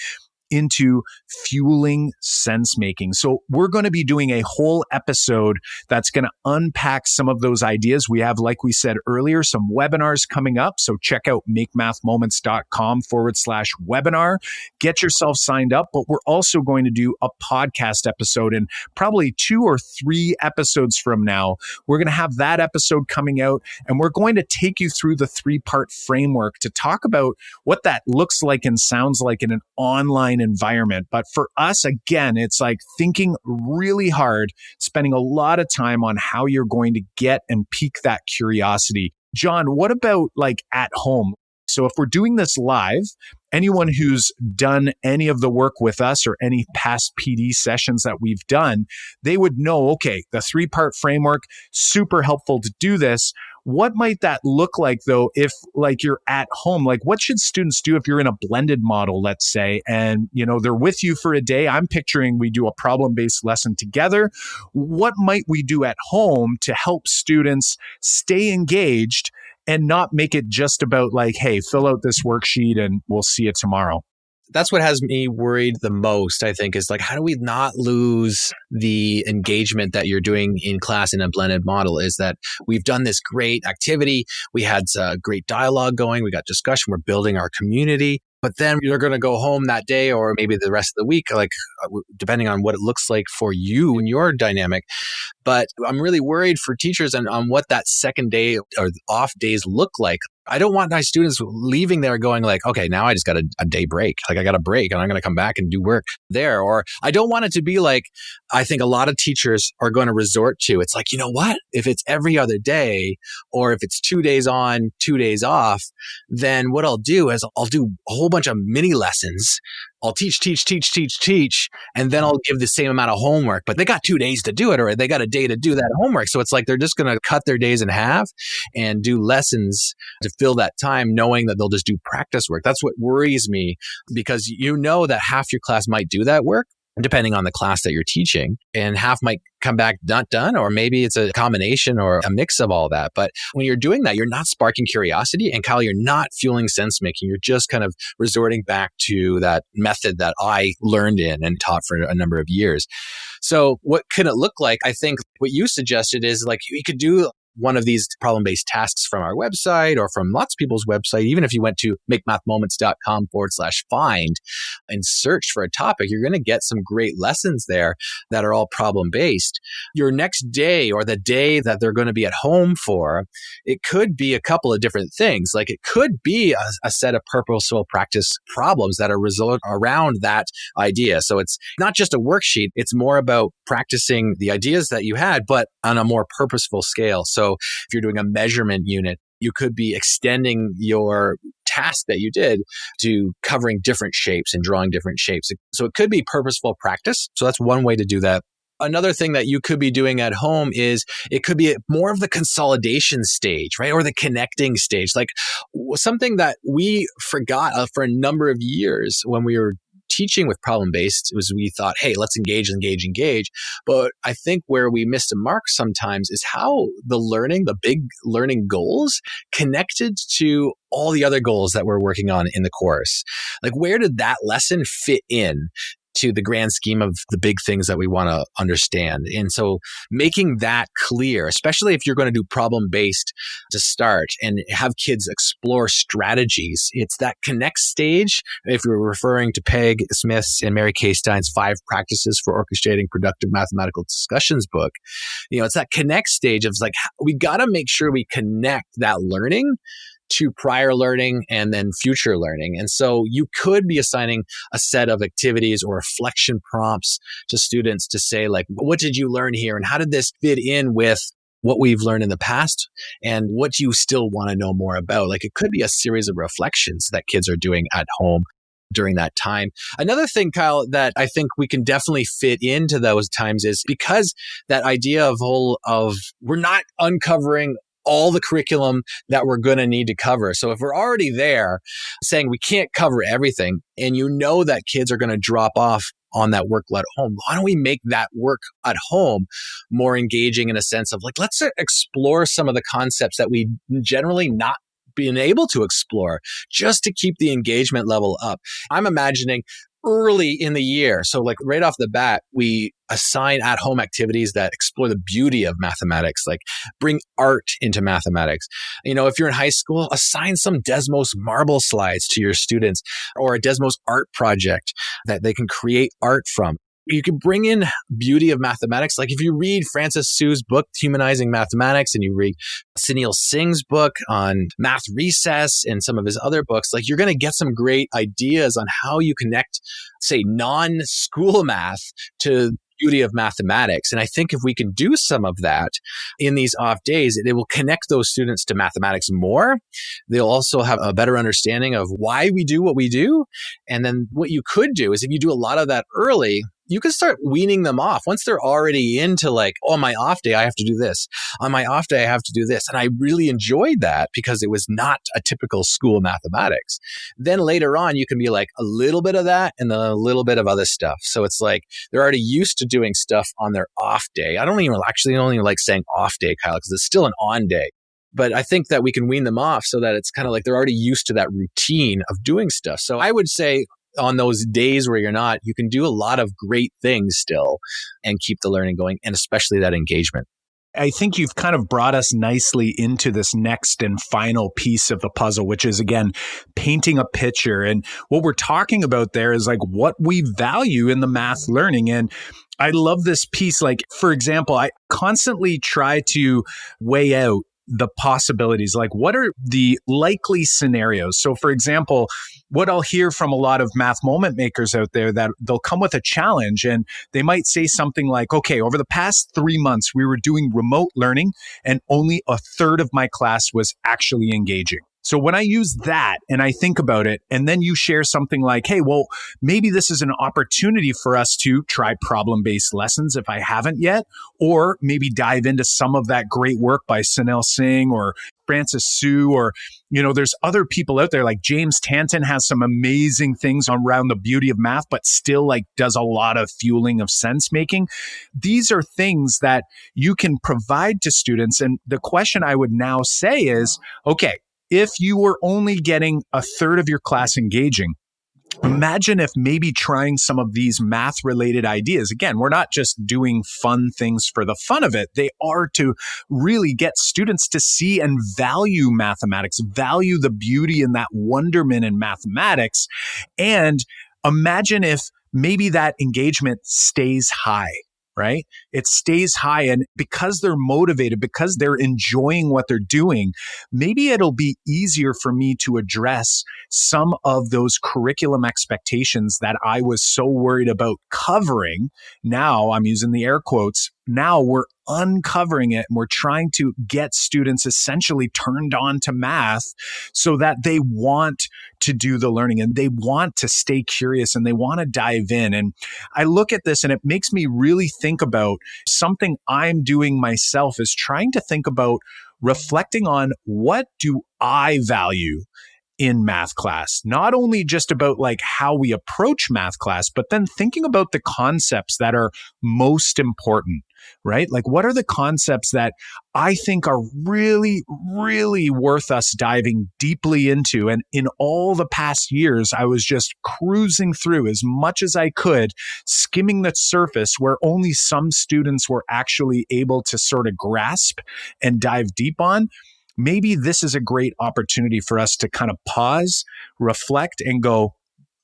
into fueling sense making. So we're going to be doing a whole episode that's going to unpack some of those ideas. We have, like we said earlier, some webinars coming up. So check out makemathmoments.com/webinar. Get yourself signed up. But we're also going to do a podcast episode, and probably 2 or 3 episodes from now, we're going to have that episode coming out, and we're going to take you through the 3-part framework to talk about what that looks like and sounds like in an online environment. But for us, again, it's like thinking really hard, spending a lot of time on how you're going to get and pique that curiosity. John, what about like at home? So if we're doing this live, anyone who's done any of the work with us or any past PD sessions that we've done, they would know, okay, the 3-part framework, super helpful to do this. What might that look like though, if like you're at home? Like what should students do if you're in a blended model, let's say, and they're with you for a day? I'm picturing we do a problem-based lesson together. What might we do at home to help students stay engaged and not make it just about like, hey, fill out this worksheet and we'll see you tomorrow? That's what has me worried the most, I think, is like, how do we not lose the engagement that you're doing in class in a blended model? Is that we've done this great activity. We had great dialogue going. We got discussion. We're building our community. But then you're going to go home that day or maybe the rest of the week, like depending on what it looks like for you and your dynamic. But I'm really worried for teachers and on what that second day or off days look like. I don't want my students leaving there going like, okay, now I just got a day break. Like I got a break and I'm going to come back and do work there. Or I don't want it to be like, I think a lot of teachers are going to resort to. It's like, you know what? If it's every other day or if it's 2 days on, 2 days off, then what I'll do is I'll do a whole bunch of mini lessons. I'll teach, and then I'll give the same amount of homework, but they got 2 days to do it, or they got a day to do that homework. So it's like they're just going to cut their days in half and do lessons to fill that time, knowing that they'll just do practice work. That's what worries me, because you know that half your class might do that work, depending on the class that you're teaching, and half might come back not done, or maybe it's a combination or a mix of all that. But when you're doing that, you're not sparking curiosity, and Kyle, you're not fueling sense making. You're just kind of resorting back to that method that I learned in and taught for a number of years. So what can it look like? I think what you suggested is like you could do one of these problem-based tasks from our website or from lots of people's website, even if you went to makemathmoments.com/find and search for a topic, you're going to get some great lessons there that are all problem-based. Your next day or the day that they're going to be at home for, it could be a couple of different things. Like it could be a set of purposeful practice problems that are resolved around that idea. So it's not just a worksheet. It's more about practicing the ideas that you had, but on a more purposeful scale. So if you're doing a measurement unit, you could be extending your task that you did to covering different shapes and drawing different shapes. So it could be purposeful practice. So that's one way to do that. Another thing that you could be doing at home is it could be more of the consolidation stage, right? Or the connecting stage. Like something that we forgot for a number of years when we were teaching with problem-based was we thought, hey, let's engage. But I think where we missed a mark sometimes is how the big learning goals connected to all the other goals that we're working on in the course. Like where did that lesson fit in to the grand scheme of the big things that we want to understand? And so making that clear, especially if you're going to do problem-based to start and have kids explore strategies, it's that connect stage. If you're referring to Peg Smith's and Mary Kay Stein's 5 Practices for Orchestrating Productive Mathematical Discussions book, it's that connect stage of like, we got to make sure we connect that learning to prior learning and then future learning. And so you could be assigning a set of activities or reflection prompts to students to say like, what did you learn here? And how did this fit in with what we've learned in the past? And what do you still want to know more about? Like it could be a series of reflections that kids are doing at home during that time. Another thing, Kyle, that I think we can definitely fit into those times is because that idea of we're not uncovering all the curriculum that we're going to need to cover. So if we're already there saying we can't cover everything and that kids are going to drop off on that work at home, why don't we make that work at home more engaging in a sense of like, let's explore some of the concepts that we generally not been able to explore just to keep the engagement level up. I'm imagining early in the year. So like right off the bat, we assign at-home activities that explore the beauty of mathematics, like bring art into mathematics. If you're in high school, assign some Desmos marble slides to your students or a Desmos art project that they can create art from. You can bring in beauty of mathematics. Like if you read Francis Sue's book, Humanizing Mathematics, and you read Sunil Singh's book on math recess and some of his other books, like you're going to get some great ideas on how you connect, say, non-school math to beauty of mathematics. And I think if we can do some of that in these off days, it will connect those students to mathematics more. They'll also have a better understanding of why we do what we do. And then what you could do is if you do a lot of that early, you can start weaning them off. Once they're already into like, on my off day, I have to do this. On my off day, I have to do this. And I really enjoyed that because it was not a typical school mathematics. Then later on, you can be like a little bit of that and then a little bit of other stuff. So it's like they're already used to doing stuff on their off day. I don't even like saying off day, Kyle, because it's still an on day. But I think that we can wean them off so that it's kind of like they're already used to that routine of doing stuff. So I would say on those days where you're not, you can do a lot of great things still and keep the learning going, and especially that engagement. I think you've kind of brought us nicely into this next and final piece of the puzzle, which is, again, painting a picture. And what we're talking about there is like what we value in the math learning. And I love this piece. Like, for example, I constantly try to weigh out the possibilities, like what are the likely scenarios? So for example, what I'll hear from a lot of math moment makers out there, that they'll come with a challenge and they might say something like, okay, over the past 3 months, we were doing remote learning and only a third of my class was actually engaging. So when I use that and I think about it, and then you share something like, hey, well, maybe this is an opportunity for us to try problem-based lessons if I haven't yet, or maybe dive into some of that great work by Sunil Singh or Francis Sue, or, there's other people out there like James Tanton has some amazing things around the beauty of math, but still like does a lot of fueling of sense making. These are things that you can provide to students. And the question I would now say is, okay, if you were only getting a third of your class engaging, Imagine if maybe trying some of these math related ideas. Again, we're not just doing fun things for the fun of it. They are to really get students to see and value mathematics, value the beauty and that wonderment in mathematics. And imagine if maybe that engagement stays high. Right? It stays high. And because they're motivated, because they're enjoying what they're doing, maybe it'll be easier for me to address some of those curriculum expectations that I was so worried about covering. Now I'm using the air quotes. Now we're uncovering it and we're trying to get students essentially turned on to math so that they want to do the learning and they want to stay curious and they want to dive in. And I look at this and it makes me really think about something I'm doing myself, is trying to think about reflecting on what do I value in math class, not only just about like how we approach math class, but then thinking about the concepts that are most important, right? Like what are the concepts that I think are really, really worth us diving deeply into? And in all the past years, I was just cruising through as much as I could, skimming the surface where only some students were actually able to sort of grasp and dive deep on. Maybe this is a great opportunity for us to kind of pause, reflect, and go,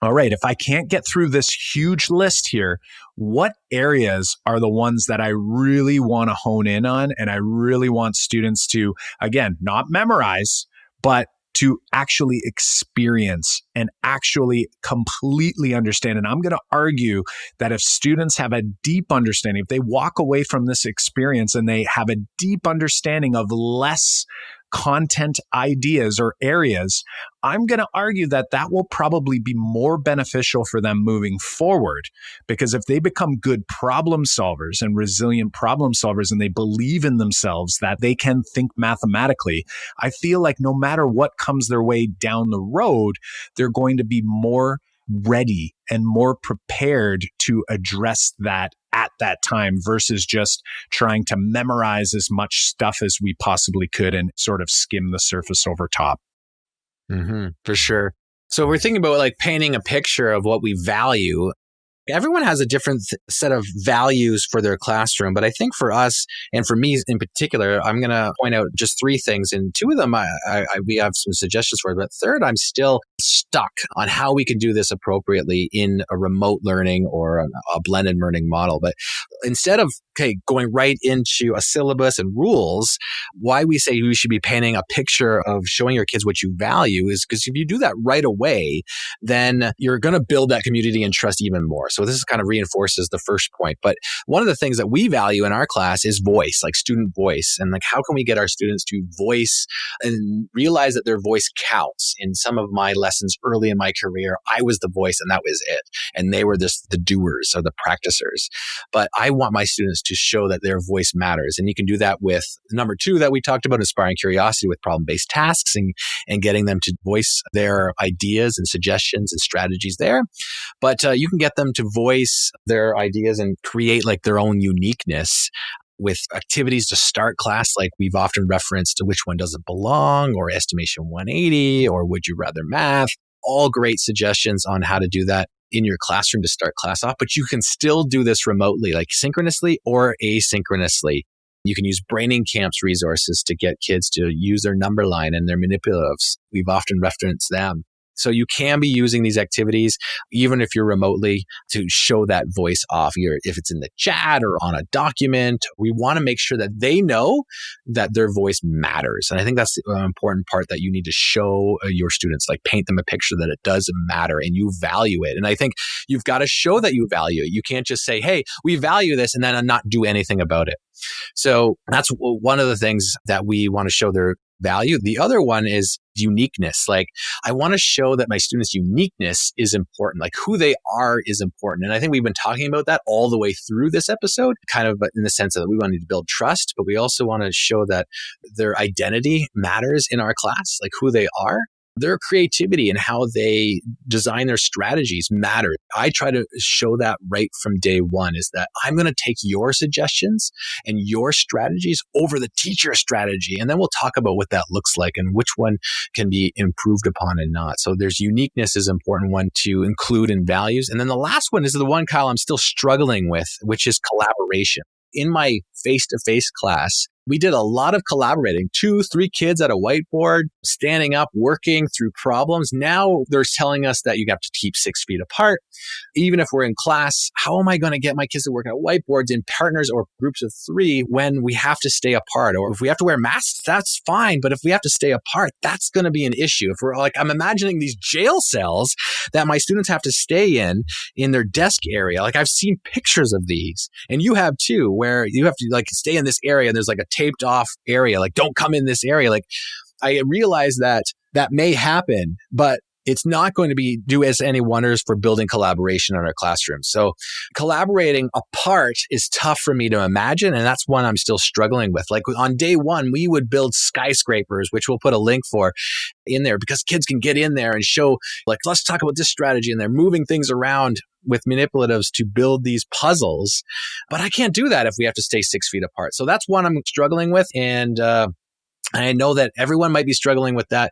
all right, if I can't get through this huge list here, what areas are the ones that I really want to hone in on? And I really want students to, again, not memorize, but to actually experience and actually completely understand. And I'm going to argue that if students have a deep understanding, if they walk away from this experience and they have a deep understanding of less content ideas or areas, I'm going to argue that that will probably be more beneficial for them moving forward. Because if they become good problem solvers and resilient problem solvers and they believe in themselves that they can think mathematically, I feel like no matter what comes their way down the road, they're going to be more ready and more prepared to address that at that time versus just trying to memorize as much stuff as we possibly could and sort of skim the surface over top. For sure. So we're thinking about like painting a picture of what we value. Everyone has a different set of values for their classroom, but I think for us and for me in particular, I'm going to point out just three things, and two of them we have some suggestions for. But third, I'm still stuck on how we can do this appropriately in a remote learning or a blended learning model. But instead of going right into a syllabus and rules, why we say we should be painting a picture of showing your kids what you value is because if you do that right away, then you're going to build that community and trust even more. So this kind of reinforces the first point. But one of the things that we value in our class is voice, like student voice. And like, how can we get our students to voice and realize that their voice counts? In some of my lessons early in my career, I was the voice and that was it. And they were just the doers or the practicers. But I want my students to show that their voice matters. And you can do that with number two that we talked about, inspiring curiosity with problem-based tasks and getting them to voice their ideas and suggestions and strategies there. But you can get them to voice their ideas and create like their own uniqueness with activities to start class, like we've often referenced to which one doesn't belong, or estimation 180, or would you rather math. All great suggestions on how to do that in your classroom to start class off, but you can still do this remotely, like synchronously or asynchronously. You can use Braining Camp's resources to get kids to use their number line and their manipulatives. We've often referenced them. So you can be using these activities, even if you're remotely, to show that voice off. If it's in the chat or on a document, we want to make sure that they know that their voice matters. And I think that's the important part that you need to show your students, like paint them a picture that it does matter and you value it. And I think you've got to show that you value it. You can't just say, hey, we value this and then not do anything about it. So that's one of the things that we want to show their value. The other one is uniqueness. Like, I want to show that my students' uniqueness is important. Like, who they are is important. And I think we've been talking about that all the way through this episode, kind of in the sense that we want to build trust, but we also want to show that their identity matters in our class, like who they are. Their creativity and how they design their strategies matter. I try to show that right from day one, is that I'm going to take your suggestions and your strategies over the teacher strategy. And then we'll talk about what that looks like and which one can be improved upon and not. So there's uniqueness is an important one to include in values. And then the last one is the one, Kyle, I'm still struggling with, which is collaboration. In my face-to-face class, we did a lot of collaborating, 2-3 kids at a whiteboard, standing up, working through problems. Now they're telling us that you have to keep 6 feet apart. Even if we're in class, how am I going to get my kids to work at whiteboards in partners or groups of 3 when we have to stay apart? Or if we have to wear masks, that's fine. But if we have to stay apart, that's going to be an issue. If we're like, I'm imagining these jail cells that my students have to stay in their desk area. Like I've seen pictures of these, and you have too, where you have to like stay in this area and there's like a taped off area, like don't come in this area. Like I realize that may happen, but it's not going to do us any wonders for building collaboration in our classrooms. So collaborating apart is tough for me to imagine. And that's one I'm still struggling with. Like on day one, we would build skyscrapers, which we'll put a link for in there because kids can get in there and show like, let's talk about this strategy. And they're moving things around with manipulatives to build these puzzles. But I can't do that if we have to stay 6 feet apart. So that's one I'm struggling with. And I know that everyone might be struggling with that,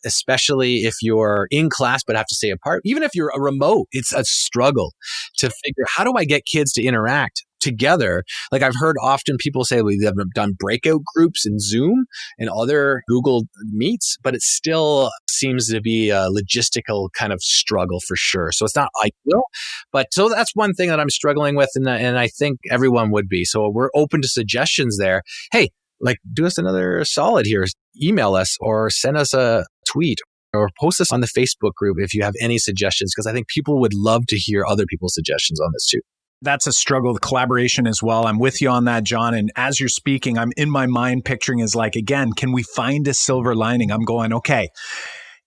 especially if you're in class but have to stay apart. Even if you're a remote, it's a struggle to figure, how do I get kids to interact together? Like I've heard often people say we have done breakout groups in Zoom and other Google Meets, but it still seems to be a logistical kind of struggle for sure. So it's not ideal, but so that's one thing that I'm struggling with, and I think everyone would be. So we're open to suggestions there. Hey, like do us another solid here. Email us or send us a tweet or post us on the Facebook group if you have any suggestions, because I think people would love to hear other people's suggestions on this too. That's a struggle with collaboration as well. I'm with you on that, John. And as you're speaking, I'm in my mind picturing is like, again, can we find a silver lining? I'm going, okay,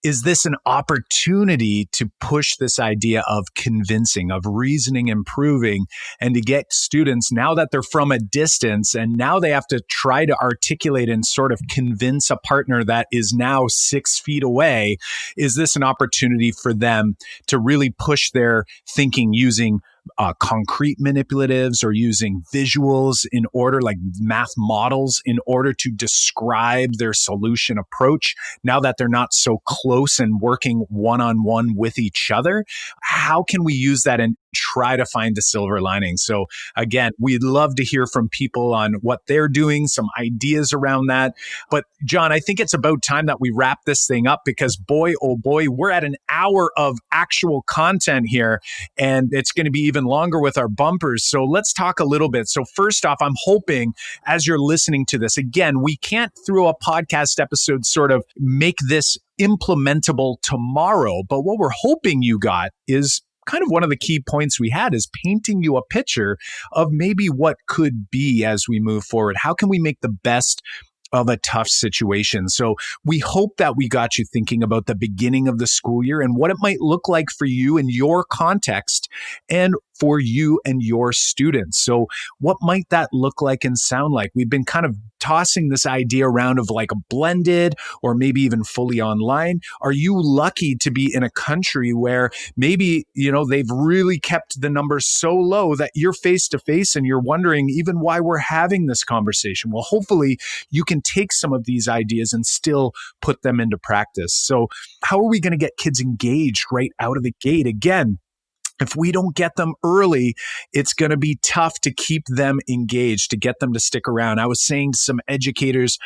is this an opportunity to push this idea of convincing, of reasoning, improving, and to get students, now that they're from a distance and now they have to try to articulate and sort of convince a partner that is now 6 feet away, is this an opportunity for them to really push their thinking using concrete manipulatives or using visuals in order, like math models, in order to describe their solution approach now that they're not so close and working one-on-one with each other? How can we use that and try to find a silver lining? So again, we'd love to hear from people on what they're doing, some ideas around that. But John, I think it's about time that we wrap this thing up because boy, oh boy, we're at an hour of actual content here and it's going to be even longer with our bumpers. So let's talk a little bit. So first off, I'm hoping as you're listening to this, again, we can't through a podcast episode sort of make this implementable tomorrow, but what we're hoping you got is kind of one of the key points we had is painting you a picture of maybe what could be as we move forward. How can we make the best of a tough situation? So we hope that we got you thinking about the beginning of the school year and what it might look like for you in your context and for you and your students. So what might that look like and sound like? We've been kind of tossing this idea around of like a blended or maybe even fully online. Are you lucky to be in a country where maybe, they've really kept the numbers so low that you're face to face and you're wondering even why we're having this conversation? Well, hopefully you can take some of these ideas and still put them into practice. So how are we going to get kids engaged right out of the gate? Again, if we don't get them early, it's going to be tough to keep them engaged, to get them to stick around. I was saying to some educators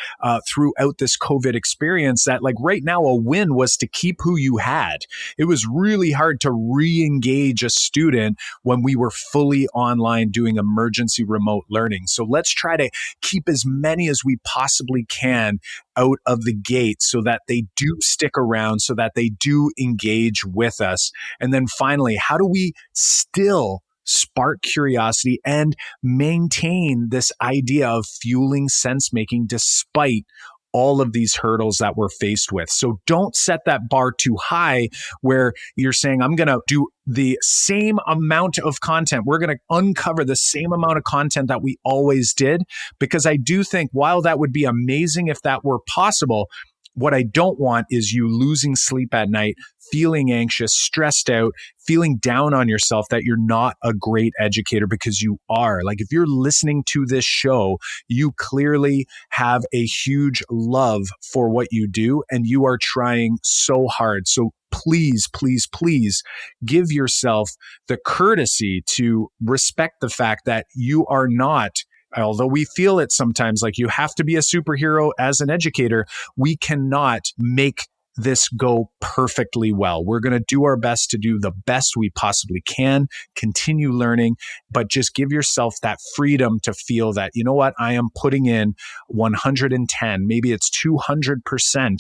throughout this COVID experience that like right now a win was to keep who you had. It was really hard to re-engage a student when we were fully online doing emergency remote learning. So let's try to keep as many as we possibly can out of the gate so that they do stick around, so that they do engage with us. And then finally, how do we still spark curiosity and maintain this idea of fueling sense making despite all of these hurdles that we're faced with? So don't set that bar too high where you're saying, I'm going to do the same amount of content. We're going to uncover the same amount of content that we always did, because I do think while that would be amazing if that were possible, What I don't want is you losing sleep at night, feeling anxious, stressed out, feeling down on yourself that you're not a great educator, because you are. Like, if you're listening to this show, you clearly have a huge love for what you do and you are trying so hard. So please, please, please give yourself the courtesy to respect the fact that you are not, although we feel it sometimes like you have to be a superhero as an educator, we cannot make this go perfectly well. We're going to do our best to do the best we possibly can, continue learning, but just give yourself that freedom to feel that, you know what, I am putting in 110, maybe it's 200%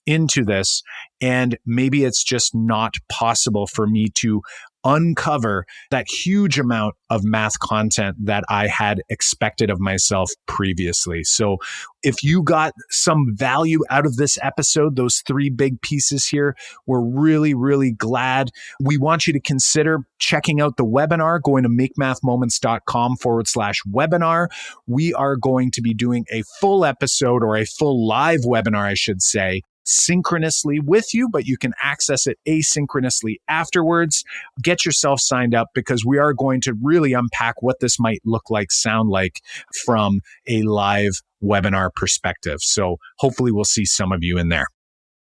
into this, and maybe it's just not possible for me to uncover that huge amount of math content that I had expected of myself previously. So if you got some value out of this episode, those 3 big pieces here, we're really, really glad. We want you to consider checking out the webinar, going to makemathmoments.com/webinar. We are going to be doing a full episode, or a full live webinar, I should say, synchronously with you, but you can access it asynchronously afterwards. Get yourself signed up, because we are going to really unpack what this might look like, sound like from a live webinar perspective. So hopefully we'll see some of you in there.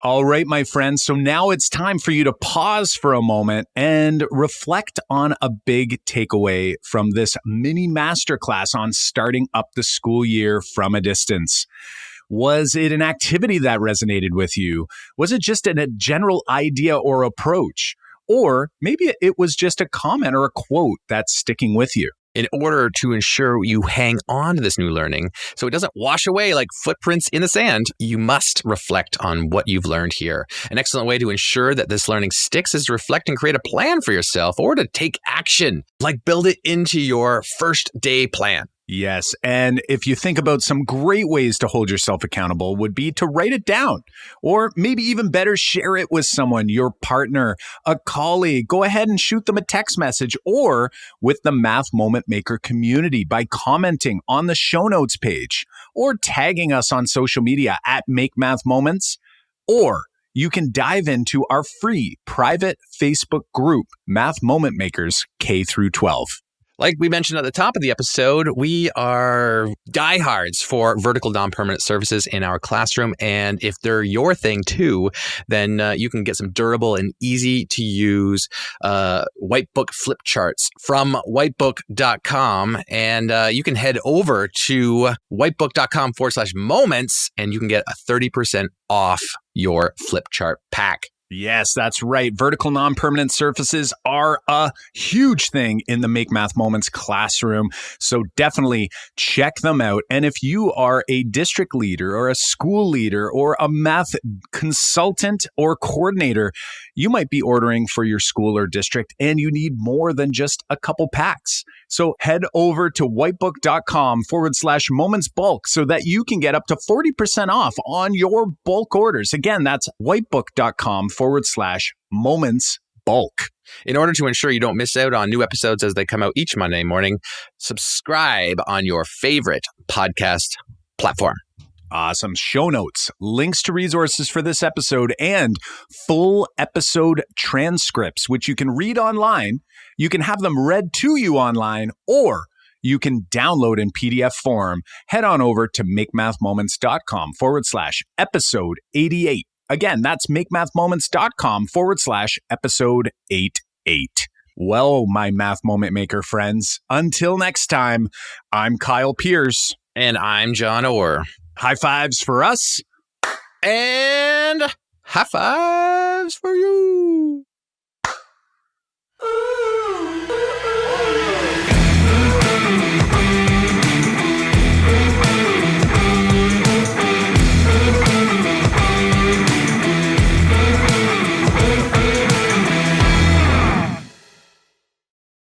All right, my friends. So now it's time for you to pause for a moment and reflect on a big takeaway from this mini masterclass on starting up the school year from a distance. Was it an activity that resonated with you? Was it just a general idea or approach? Or maybe it was just a comment or a quote that's sticking with you. In order to ensure you hang on to this new learning so it doesn't wash away like footprints in the sand, you must reflect on what you've learned here. An excellent way to ensure that this learning sticks is to reflect and create a plan for yourself, or to take action, like build it into your first day plan. Yes. And if you think about some great ways to hold yourself accountable, would be to write it down, or maybe even better, share it with someone, your partner, a colleague. Go ahead and shoot them a text message, or with the Math Moment Maker community by commenting on the show notes page, or tagging us on social media at Make Math Moments, or you can dive into our free private Facebook group, Math Moment Makers K through 12. Like we mentioned at the top of the episode, we are diehards for vertical non-permanent surfaces in our classroom. And if they're your thing too, then you can get some durable and easy to use whitebook flip charts from whitebook.com. And you can head over to whitebook.com/moments and you can get a 30% off your flip chart pack. Yes, that's right. Vertical non-permanent surfaces are a huge thing in the Make Math Moments classroom. So definitely check them out. And if you are a district leader or a school leader or a math consultant or coordinator, you might be ordering for your school or district and you need more than just a couple packs. So head over to whitebook.com/moments bulk so that you can get up to 40% off on your bulk orders. Again, that's whitebook.com/moments bulk. In order to ensure you don't miss out on new episodes as they come out each Monday morning, subscribe on your favorite podcast platform. Awesome. Show notes, links to resources for this episode, and full episode transcripts, which you can read online. You can have them read to you online, or you can download in PDF form. Head on over to makemathmoments.com/episode 88. Again, that's makemathmoments.com/episode 88. Well, my Math Moment Maker friends, until next time, I'm Kyle Pierce. And I'm John Orr. High fives for us. And high fives for you.